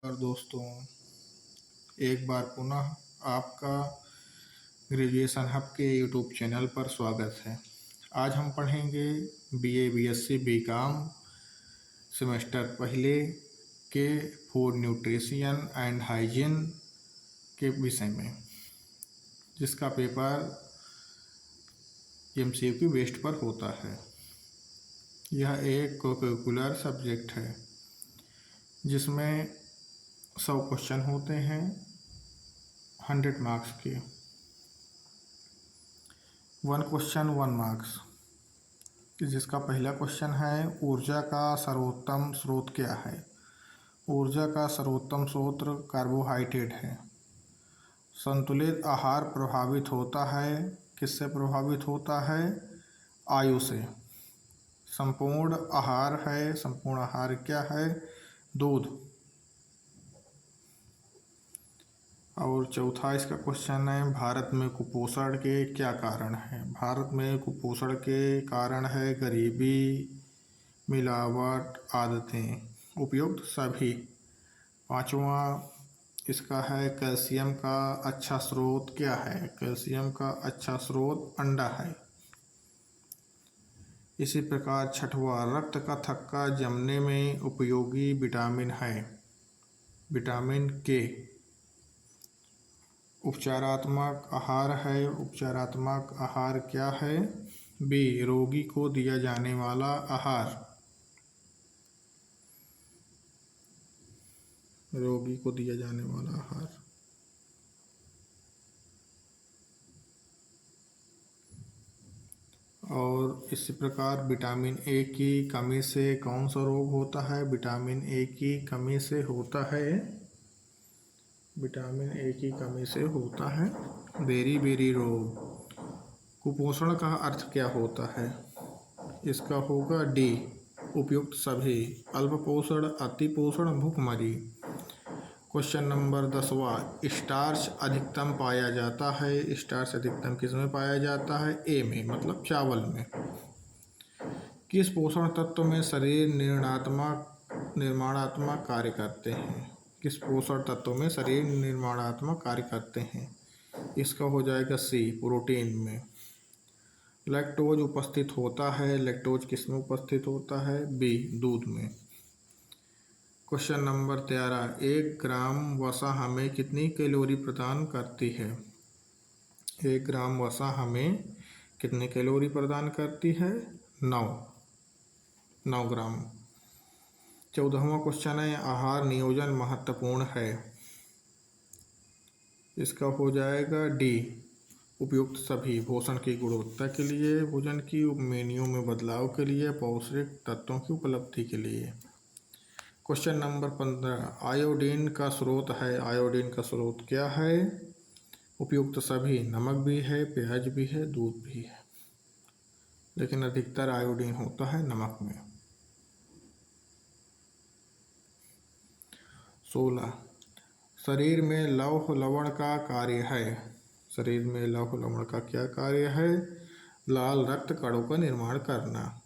और दोस्तों, एक बार पुनः आपका ग्रेजुएशन हब के यूट्यूब चैनल पर स्वागत है। आज हम पढ़ेंगे बीए बीएससी बीकॉम सेमेस्टर पहले के फूड न्यूट्रिशन एंड हाइजीन के विषय में, जिसका पेपर एमसीक्यू बेस्ड पर होता है। यह एक कोकरिकुलर सब्जेक्ट है जिसमें 100 क्वेश्चन होते हैं 100 मार्क्स के। 1 क्वेश्चन 1 मार्क्स। जिसका पहला क्वेश्चन है, ऊर्जा का सर्वोत्तम स्रोत क्या है? ऊर्जा का सर्वोत्तम स्रोत कार्बोहाइड्रेट है। संतुलित आहार प्रभावित होता है, किससे प्रभावित होता है? आयु से। संपूर्ण आहार है, संपूर्ण आहार क्या है? दूध। और चौथा इसका क्वेश्चन है, भारत में कुपोषण के क्या कारण हैं? भारत में कुपोषण के कारण है गरीबी, मिलावट, आदतें, उपयुक्त सभी। पांचवा इसका है, कैल्शियम का अच्छा स्रोत क्या है? कैल्शियम का अच्छा स्रोत अंडा है। इसी प्रकार छठवां, रक्त का थक्का जमने में उपयोगी विटामिन है, विटामिन के। उपचारात्मक आहार है, उपचारात्मक आहार क्या है? बी, रोगी को दिया जाने वाला आहार, रोगी को दिया जाने वाला आहार। और इसी प्रकार विटामिन ए की कमी से कौन सा रोग होता है? विटामिन ए की कमी से होता है, विटामिन ए की कमी से होता है बेरी रोग। कुपोषण का अर्थ क्या होता है? इसका होगा डी, उपयुक्त सभी। अल्प पोषण, अति पोषण, भूखमरी। क्वेश्चन नंबर 10वां, स्टार्च अधिकतम पाया जाता है। स्टार्च अधिकतम किस में पाया जाता है? ए में, मतलब चावल में। किस पोषण तत्व में शरीर निर्माणात्मक कार्य करते हैं? किस पोषण तत्व में शरीर निर्माणात्मक कार्य करते हैं? इसका हो जाएगा सी, प्रोटीन में। लैक्टोज उपस्थित होता है, लैक्टोज किस में उपस्थित होता है? बी, दूध में। क्वेश्चन नंबर 13, 1 ग्राम वसा हमें कितनी कैलोरी प्रदान करती है? 1 ग्राम वसा हमें कितनी कैलोरी प्रदान करती है? 9 ग्राम। 14वां क्वेश्चन है, आहार नियोजन महत्वपूर्ण है। इसका हो जाएगा डी, उपयुक्त सभी। पोषण की गुणवत्ता के लिए, भोजन की मेन्यू में बदलाव के लिए, पौष्टिक तत्वों की उपलब्धि के लिए। क्वेश्चन नंबर 15, आयोडीन का स्रोत है। आयोडीन का स्रोत क्या है? उपयुक्त सभी। नमक भी है, प्याज भी है, दूध भी है, लेकिन अधिकतर आयोडीन होता है नमक में। 16, शरीर में लौह लवण का कार्य है। शरीर में लौह लवण का क्या कार्य है? लाल रक्त कणों का निर्माण करना।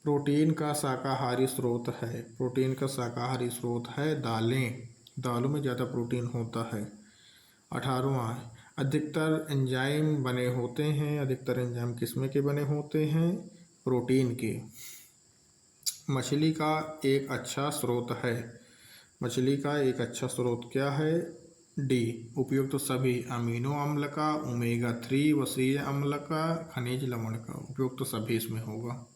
प्रोटीन का शाकाहारी स्रोत है। प्रोटीन का शाकाहारी स्रोत है दालें। दालों में ज़्यादा प्रोटीन होता है। 18वां, अधिकतर एंजाइम बने होते हैं। अधिकतर एंजाइम किसमें के बने होते हैं? प्रोटीन के। मछली का एक अच्छा स्रोत है। मछली का एक अच्छा स्रोत क्या है? डी, उपयुक्त सभी। अमीनो अम्ल का, ओमेगा 3 वसीय अम्ल का, खनिज लवण का, उपयुक्त सभी इसमें होगा।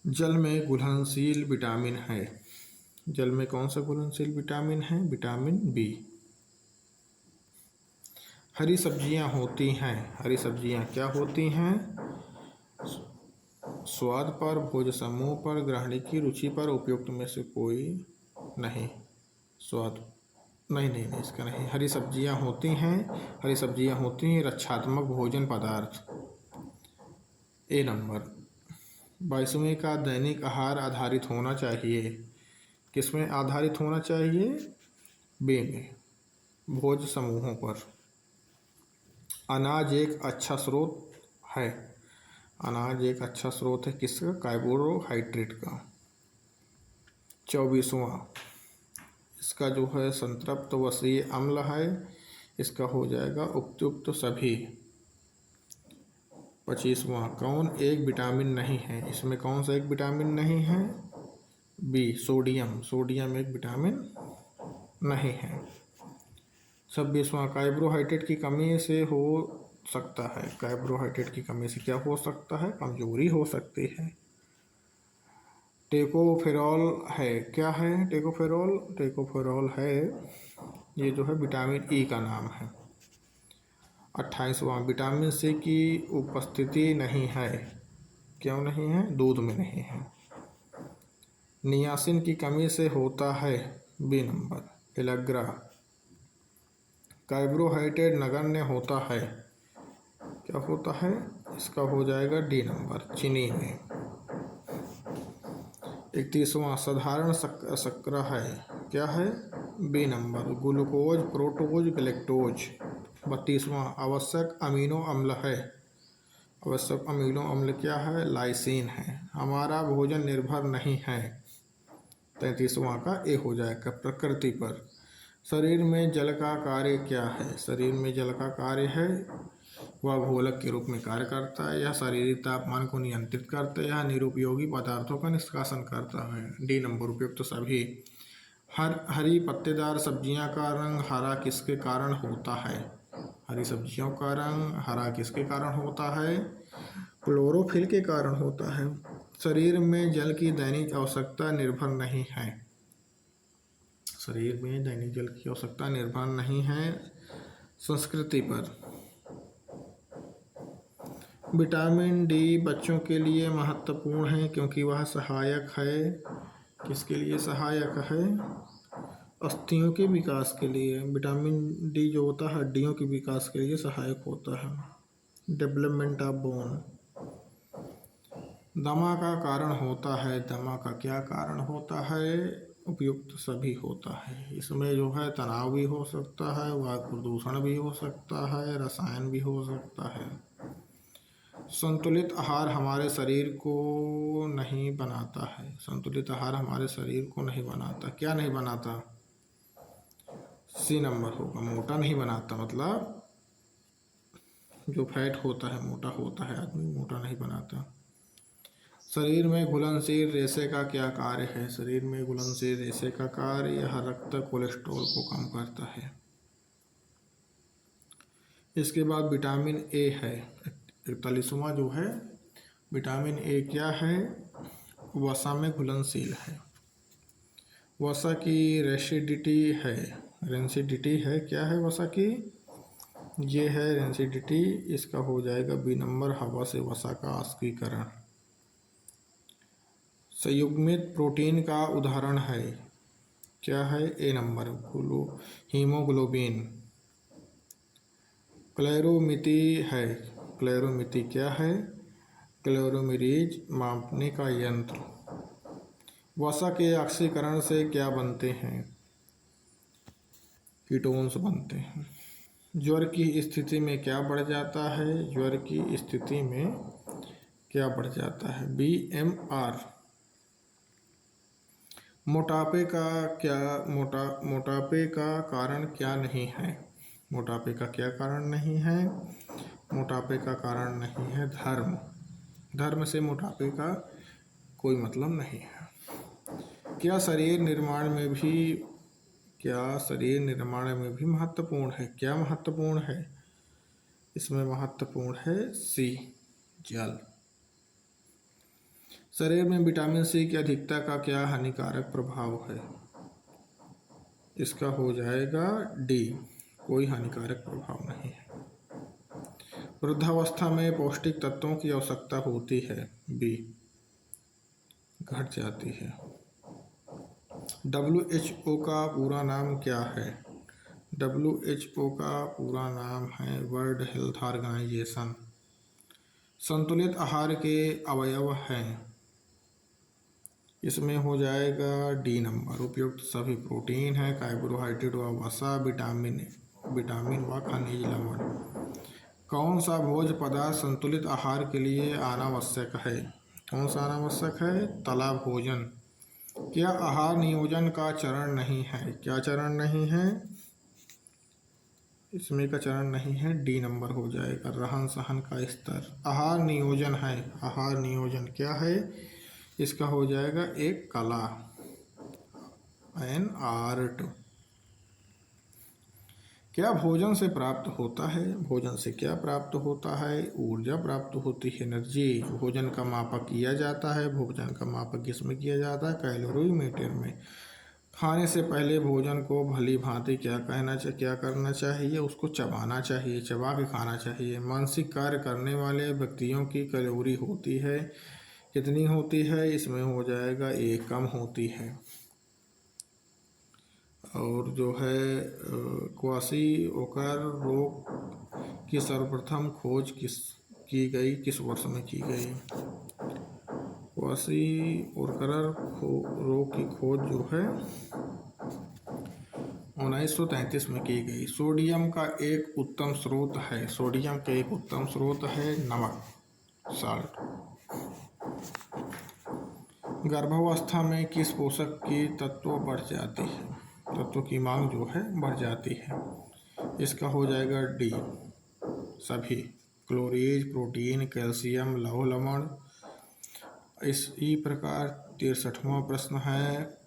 जल में घुलनशील विटामिन है। जल में कौन सा घुलनशील विटामिन है? Vitamin B. हरी सब्जियां होती हैं। हरी सब्जियां क्या होती हैं? स्वाद पर, भोज्य समूह पर, गृहिणी की रुचि पर, उपयुक्त में से कोई नहीं। स्वाद नहीं, इसका नहीं। हरी सब्जियां होती हैं, हरी सब्जियां होती हैं रक्षात्मक भोजन पदार्थ। ए नंबर। 22वें का, दैनिक आहार आधारित होना चाहिए। किसमें आधारित होना चाहिए? बी में, भोज्य समूहों पर। अनाज एक अच्छा स्रोत है। अनाज एक अच्छा स्रोत है किसका? कार्बोहाइड्रेट का। 24वां, इसका जो है संतृप्त वसीय अम्ल है, इसका हो जाएगा उपयुक्त सभी। 25वां, कौन एक विटामिन नहीं है, इसमें कौन सा एक विटामिन नहीं है, बी सोडियम, सोडियम एक विटामिन नहीं है। 26वां, कार्बोहाइड्रेट की कमी से हो सकता है, कार्बोहाइड्रेट की कमी से क्या हो सकता है, कमजोरी हो सकती है। टेकोफेरॉल है, क्या है टेकोफेरॉल, टेकोफेरॉल है ये जो है विटामिन ई का नाम है। 28वां, विटामिन सी की उपस्थिति नहीं है, क्यों नहीं है, दूध में नहीं है। नियासिन की कमी से होता है, बी नंबर एलग्रा। कार्बोहाइड्रेट नगण्य होता है, क्या होता है, इसका हो जाएगा डी नंबर चीनी में। 31वां, साधारण शर्करा है, क्या है, बी नंबर ग्लूकोज, प्रोटोज, गैलेक्टोज। 32वां, आवश्यक अमीनो अम्ल है, आवश्यक अमीनो अम्ल क्या है, लाइसिन है। हमारा भोजन निर्भर नहीं है, 33वां का ए हो जाएगा प्रकृति पर। शरीर में जल का कार्य क्या है, शरीर में जल का कार्य है वह घोलक के रूप में कार्य करता है, यह शारीरिक तापमान को नियंत्रित करता है, यह निरुपयोगी पदार्थों का निष्कासन करता है। डी नंबर उपयुक्त सभी। हरी पत्तेदार सब्जियां का रंग हरा किसके कारण होता है, हरी सब्जियों का रंग हरा किसके कारण होता है, क्लोरोफिल के कारण होता है। शरीर में जल की दैनिक आवश्यकता निर्भर नहीं है, शरीर में दैनिक जल की आवश्यकता निर्भर नहीं है संस्कृति पर। विटामिन डी बच्चों के लिए महत्वपूर्ण है क्योंकि वह सहायक है, किसके लिए सहायक है, अस्थियों के विकास के लिए। विटामिन डी जो होता है हड्डियों के विकास के लिए सहायक होता है, डेवलपमेंट ऑफ बोन। दमा का कारण होता है, दमा का क्या कारण होता है, उपयुक्त सभी होता है। इसमें जो है तनाव भी हो सकता है, वायु प्रदूषण भी हो सकता है, रसायन भी हो सकता है। संतुलित आहार हमारे शरीर को नहीं बनाता है, संतुलित आहार हमारे शरीर को नहीं बनाता, क्या नहीं बनाता, सी नंबर होगा मोटा नहीं बनाता, मतलब जो फैट होता है मोटा होता है आदमी, मोटा नहीं बनाता। शरीर में घुलनशील रेशे का क्या कार्य है, शरीर में घुलनशील रेशे का कार्य यह रक्त कोलेस्ट्रॉल को कम करता है। इसके बाद विटामिन ए है, 41वां जो है विटामिन ए क्या है, वसा में घुलनशील है, वसा की रेसिडिटी है, रेंसिडिटी है, क्या है वसा की, ये है रेंसिडिटी, इसका हो जाएगा बी नंबर हवा से वसा का आस्कीकरण। संयुग्मित प्रोटीन का उदाहरण है, क्या है, ए नंबर हीमोग्लोबिन। क्लेरोमिति है, क्लेरोमिति क्या है, क्लेरोमिरीज मापने का यंत्र। वसा के ऑक्सीकरण से क्या बनते हैं, कीटोन्स बनते हैं। ज्वर की स्थिति में क्या बढ़ जाता है, ज्वर की स्थिति में क्या बढ़ जाता है, BMR। मोटापे का क्या मोटापे का कारण क्या नहीं है, मोटापे का क्या कारण नहीं है, मोटापे का कारण नहीं है धर्म, धर्म से मोटापे का कोई मतलब नहीं है। क्या शरीर निर्माण में भी महत्वपूर्ण है, क्या महत्वपूर्ण है, इसमें महत्वपूर्ण है सी जल। शरीर में विटामिन सी की अधिकता का क्या हानिकारक प्रभाव है, इसका हो जाएगा डी, कोई हानिकारक प्रभाव नहीं है। वृद्धावस्था में पौष्टिक तत्वों की आवश्यकता होती है, बी, घट जाती है। WHO का पूरा नाम क्या है, WHO का पूरा नाम है वर्ल्ड हेल्थ ऑर्गेनाइजेशन। संतुलित आहार के अवयव हैं, इसमें हो जाएगा डी नंबर उपयुक्त सभी। प्रोटीन है, कार्बोहाइड्रेट व वसा, विटामिन व खनिज लवण। कौन सा भोज्य पदार्थ संतुलित आहार के लिए अनावश्यक है, कौन सा अनावश्यक है, तला भोजन, क्या आहार नियोजन का चरण नहीं है? क्या चरण नहीं है? इसमें का चरण नहीं है, डी नंबर हो जाएगा। रहन सहन का स्तर आहार नियोजन है। आहार नियोजन क्या है? इसका हो जाएगा एक कला, एन आर्ट। क्या भोजन से प्राप्त होता है? भोजन से क्या प्राप्त होता है? ऊर्जा प्राप्त होती है, एनर्जी। भोजन का मापक किया जाता है। भोजन का मापक किसमें किया जाता है? कैलोरीमीटर में। खाने से पहले भोजन को भली भांति क्या करना चाहिए? उसको चबाना चाहिए, चबा के खाना चाहिए। मानसिक कार्य करने वाले व्यक्तियों की कैलोरी होती है, कितनी होती है? इसमें हो जाएगा एक, कम होती है। और जो है क्वासी-ओकर रोग की सर्वप्रथम खोज किस वर्ष में की गई? क्वासी-ओकर रोग की खोज जो है 1933 में की गई। सोडियम का एक उत्तम स्रोत है। सोडियम का एक उत्तम स्रोत है नमक, साल्ट। गर्भावस्था में किस पोषक की तत्व बढ़ जाती है? तत्व की मांग जो है बढ़ जाती है। इसका हो जाएगा डी, सभी। क्लोरीज, प्रोटीन, कैल्शियम, लौह लवण। इसी प्रकार 63वां प्रश्न है,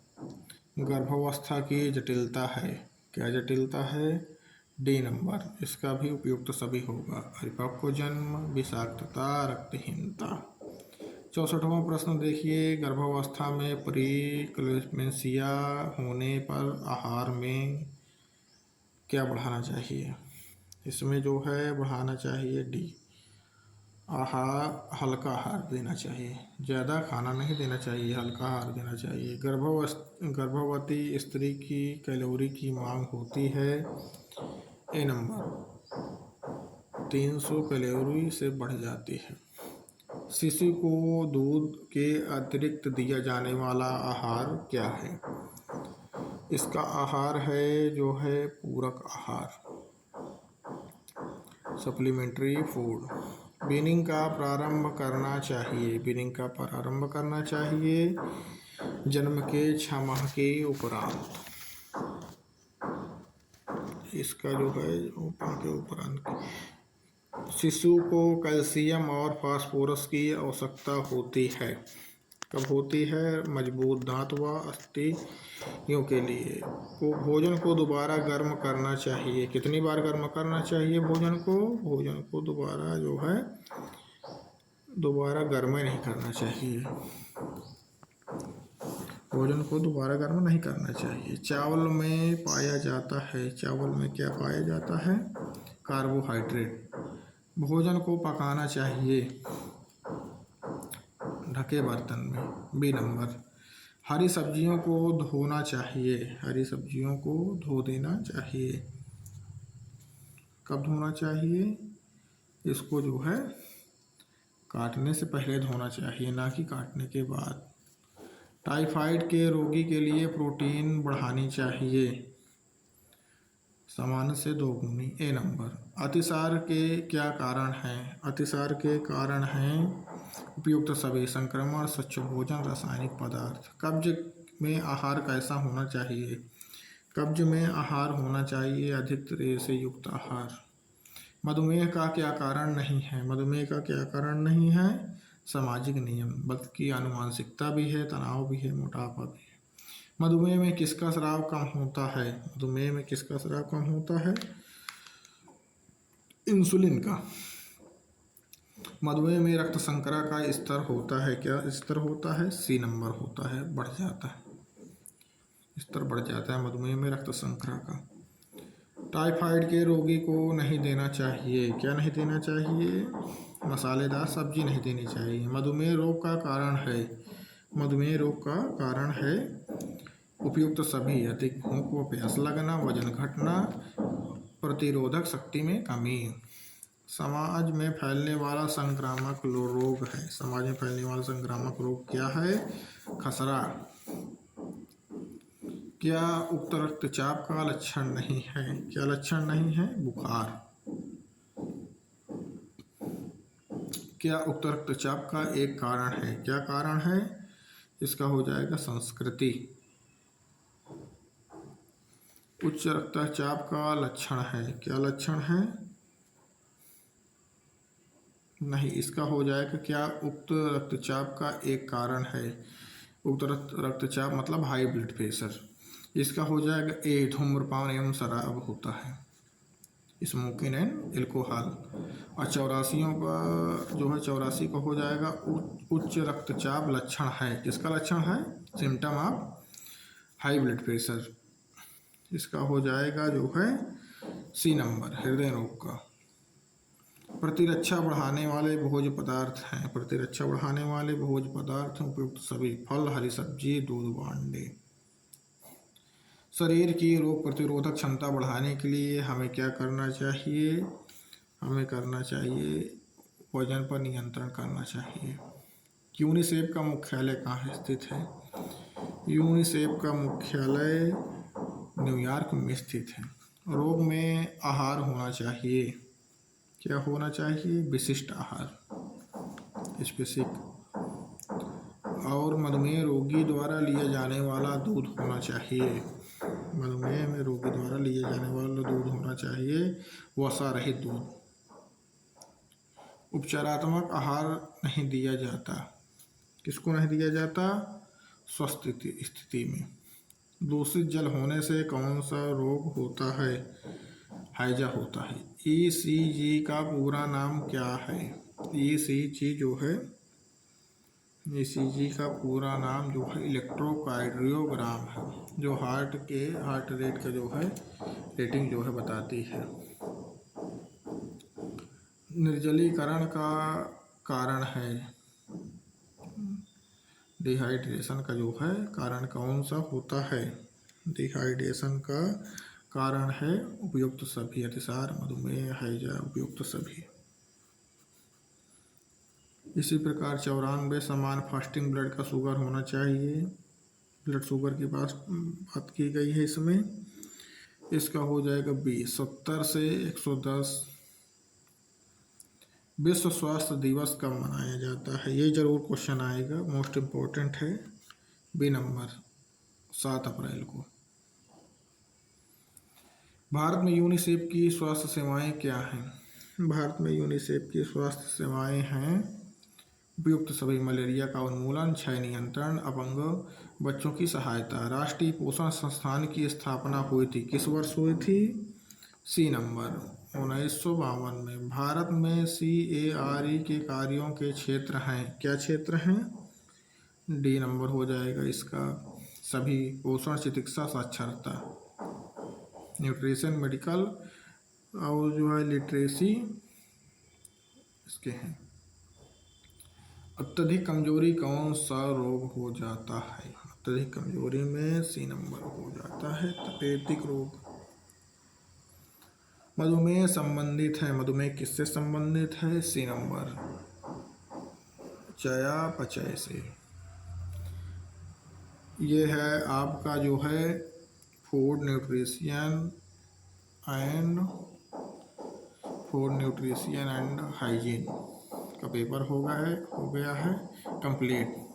गर्भावस्था की जटिलता है। क्या जटिलता है? D number. इसका भी उपयुक्त सभी होगा। परिपक्व जन्म, विषाक्तता, रक्तहीनता। 64वां प्रश्न देखिए, गर्भावस्था में प्रीक्लेम्सिया होने पर आहार में क्या बढ़ाना चाहिए? इसमें जो है बढ़ाना चाहिए डी, आहार, हल्का आहार देना चाहिए। ज़्यादा खाना नहीं देना चाहिए, हल्का आहार देना चाहिए। गर्भवती स्त्री की कैलोरी की मांग होती है, ए नंबर, 300 कैलोरी से बढ़ जाती है। शिशु को दूध के अतिरिक्त दिया जाने वाला आहार क्या है? इसका आहार है जो है पूरक आहार, सप्लीमेंट्री फूड। वीनिंग का प्रारंभ करना चाहिए। वीनिंग का प्रारंभ करना चाहिए जन्म के 6 माह के उपरांत। इसका जो है के उपरांत। शिशु को कैल्शियम और फास्फोरस की आवश्यकता होती है। कब होती है? मजबूत दांत व अस्थियों के लिए। भोजन को दोबारा गर्म करना चाहिए। कितनी बार गर्म करना चाहिए भोजन को? भोजन को दोबारा जो है दोबारा गर्म नहीं करना चाहिए। भोजन को दोबारा गर्म नहीं करना चाहिए। चावल में पाया जाता है, चावल में क्या पाया जाता है? कार्बोहाइड्रेट। भोजन को पकाना चाहिए ढके बर्तन में, बी नंबर। हरी सब्जियों को धोना चाहिए। हरी सब्जियों को धो देना चाहिए। कब धोना चाहिए? इसको जो है काटने से पहले धोना चाहिए, ना कि काटने के बाद। टाइफाइड के रोगी के लिए प्रोटीन बढ़ानी चाहिए, सामान्य से 2 गुनी, ए नंबर। अतिसार के क्या कारण हैं? अतिसार के कारण हैं उपयुक्त सभी, संक्रमण, स्वच्छ भोजन, रासायनिक पदार्थ। कब्ज में आहार कैसा होना चाहिए? कब्ज में आहार होना चाहिए अधिक तेल से युक्त आहार। मधुमेह का क्या कारण नहीं है? मधुमेह का क्या कारण नहीं है? सामाजिक नियम, बल्कि आनुवंशिकता भी है, तनाव भी है, मोटापा भी है। मधुमेह में किसका स्राव कम होता है? मधुमेह में किसका स्राव कम होता है? इंसुलिन का। मधुमेह में रक्त शर्करा का स्तर होता है, क्या स्तर होता है? सी नंबर होता है, बढ़ जाता है, स्तर बढ़ जाता है मधुमेह में रक्त शर्करा का। टाइफाइड के रोगी को नहीं देना चाहिए। क्या नहीं देना चाहिए? मसालेदार सब्जी नहीं देनी चाहिए। मधुमेह रोग का कारण है, मधुमेह रोग का कारण है उपयुक्त सभी, अधिक भूख व प्यास लगना, वजन घटना, प्रतिरोधक शक्ति में कमी। समाज में फैलने वाला संक्रामक रोग है। समाज में फैलने वाला संक्रामक रोग क्या है? खसरा। क्या उक्त रक्तचाप का लक्षण नहीं है? क्या लक्षण नहीं है? बुखार। क्या उक्त रक्तचाप का एक कारण है? क्या कारण है? इसका हो जाएगा संस्कृति। उच्च रक्तचाप का लक्षण है, क्या लक्षण है? नहीं, इसका हो जाएगा क्या? उक्त रक्तचाप का एक कारण है। उक्त रक्तचाप मतलब हाई ब्लड प्रेशर। इसका हो जाएगा ए, धूम्रपान एवं शराब होता है, स्मोकिंग एंड एल्कोहल। और 84 का जो है 84 का हो जाएगा उच्च रक्तचाप लक्षण है। किसका लक्षण है? Symptom of high blood pressure. इसका हो जाएगा जो है सी नंबर, हृदय रोग का। प्रतिरक्षा बढ़ाने वाले भोज्य पदार्थ हैं। प्रतिरक्षा बढ़ाने वाले भोज्य पदार्थ उपयुक्त सभी फल, हरी सब्जी, दूध, अंडे। शरीर की रोग प्रतिरोधक क्षमता बढ़ाने के लिए हमें क्या करना चाहिए? हमें करना चाहिए वजन पर नियंत्रण करना चाहिए। यूनिसेफ का मुख्यालय कहाँ स्थित है? यूनिसेफ का मुख्यालय न्यूयॉर्क में स्थित है। रोग में आहार होना चाहिए, क्या होना चाहिए? विशिष्ट आहार, स्पेसिफिक। और मधुमेह रोगी द्वारा लिया जाने वाला दूध होना चाहिए। मधुमेह में रोगी द्वारा लिए जाने वाला दूध होना चाहिए, वसा रहित दूध। उपचारात्मक आहार नहीं दिया जाता। किसको नहीं दिया जाता? स्वस्थ स्थिति में। दूषित जल होने से कौन सा रोग होता है? हैजा होता है। ECG का पूरा नाम क्या है? ECG जो है, ECG का पूरा नाम जो है इलेक्ट्रोकार्डियोग्राम है, जो हार्ट रेट का जो है रेटिंग जो है बताती है। निर्जलीकरण का कारण है, डिहाइड्रेशन का जो है कारण कौन सा होता है? डिहाइड्रेशन का कारण है उपयुक्त सभी, अतिसार, मधुमेह, हैजा, उपयुक्त सभी। इसी प्रकार 94 समान फास्टिंग ब्लड का शुगर होना चाहिए। ब्लड शुगर की बात की गई है इसमें। इसका हो जाएगा 20। 70 से 110। विश्व स्वास्थ्य दिवस कब मनाया जाता है? ये जरूर क्वेश्चन आएगा, मोस्ट इम्पोर्टेंट है। बी नंबर, 7 अप्रैल को। भारत में यूनिसेफ की स्वास्थ्य सेवाएं क्या हैं? भारत में यूनिसेफ की स्वास्थ्य सेवाएं हैं उपयुक्त सभी, मलेरिया का उन्मूलन, क्षय नियंत्रण, अपंग बच्चों की सहायता। राष्ट्रीय पोषण संस्थान की स्थापना हुई थी, किस वर्ष हुई थी? सी नंबर, 1952 में। भारत में CARE के कार्यों के क्षेत्र हैं, क्या क्षेत्र हैं? डी नंबर हो जाएगा इसका, सभी। पोषण, चिकित्सा, साक्षरता, न्यूट्रिशन, मेडिकल और जो है लिटरेसी इसके हैं। अत्यधिक कमजोरी कौन सा रोग हो जाता है? अत्यधिक कमजोरी में सी नंबर हो जाता है तपेदिक रोग। मधुमेह संबंधित है, मधुमेह किससे संबंधित है? सी नंबर, चयापचय से। ये है आपका जो है फूड न्यूट्रिशन एंड हाइजीन का पेपर हो गया है कंप्लीट।